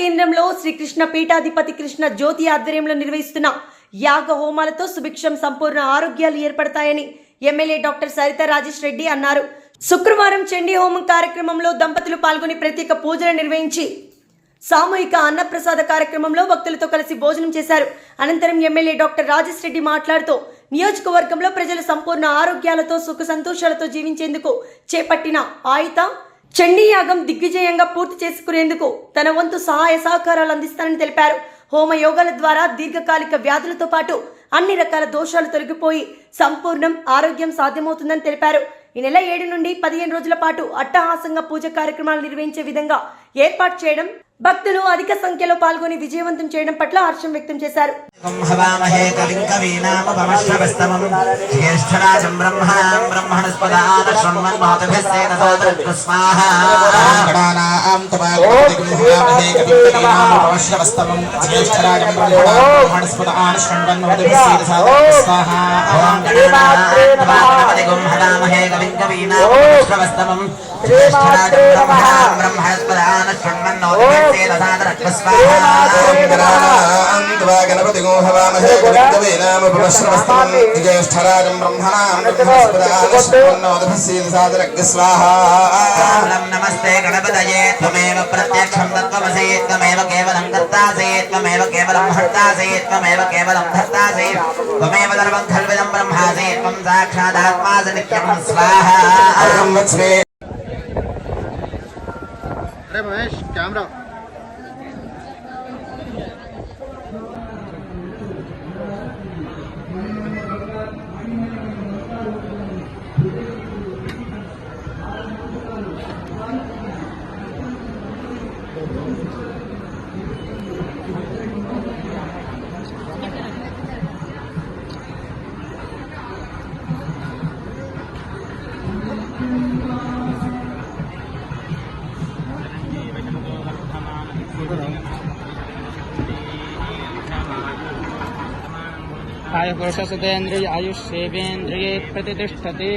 కేంద్రంలో శ్రీకృష్ణ పీఠాధిపతి కృష్ణ జ్యోతి ఆధ్వర్యంలో నిర్వహిస్తున్న యాగ హోమాలతో సుభిక్షం సంపూర్ణ ఆరోగ్యాలు ఏర్పడతాయని ఎమ్మెల్యే డాక్టర్ సరిత రాజేష్ రెడ్డి అన్నారు. శుక్రవారం చండీ హోమం కార్యక్రమంలో దంపతులు పాల్గొని ప్రత్యేక పూజలు నిర్వహించి సామూహిక అన్నప్రసాద కార్యక్రమంలో భక్తులతో కలిసి భోజనం చేశారు. అనంతరం ఎమ్మెల్యే డాక్టర్ రాజేష్ రెడ్డి మాట్లాడుతూ నియోజకవర్గంలో ప్రజలు సంపూర్ణ ఆరోగ్యాలతో సుఖ సంతోషాలతో జీవించేందుకు చేపట్టిన ఆయుత చండీ యాగం దిగ్విజయంగా పూర్తి చేసుకునేందుకు తన వంతు సహాయ సహకారాలు అందిస్తానని తెలిపారు. హోమ యోగాల ద్వారా దీర్ఘకాలిక వ్యాధులతో పాటు అన్ని రకాల దోషాలు తొలగిపోయి సంపూర్ణం ఆరోగ్యం సాధ్యమవుతుందని తెలిపారు. ఈ నెల 7 నుండి 15 రోజుల పాటు అట్టహాసంగా పూజ కార్యక్రమాలు నిర్వహించే విధంగా ఏర్పాటు చేయడం, భక్తులు అధిక సంఖ్యలో పాల్గొని విజయవంతం చేయడం పట్ల హర్షం వ్యక్తం చేశారు. గణపతి గోహవామహే కవికవీనామ పునశ్రవస్తమం జ్యేష్ఠరాజం బ్రహ్మణాం స్వాహా. నమస్తే గణపతయే త్వమేవ ప్రత్యక్షం తత్వమసి త్వమేవ కేవలం కర్తాసి త్వమేవ కేవలం భర్తాసి త్వమేవ కేవలం ధర్తాసి త్వమేవ సర్వం ఖల్విదం బ్రహ్మాసి త్వం సాక్షాదాత్మాసి నిత్యం స్వాహా. अरे महेश कैमरा आयुर्पुरुषसुतेन्द्रिय आयुष्येवेन्द्रिये प्रतिष्ठते.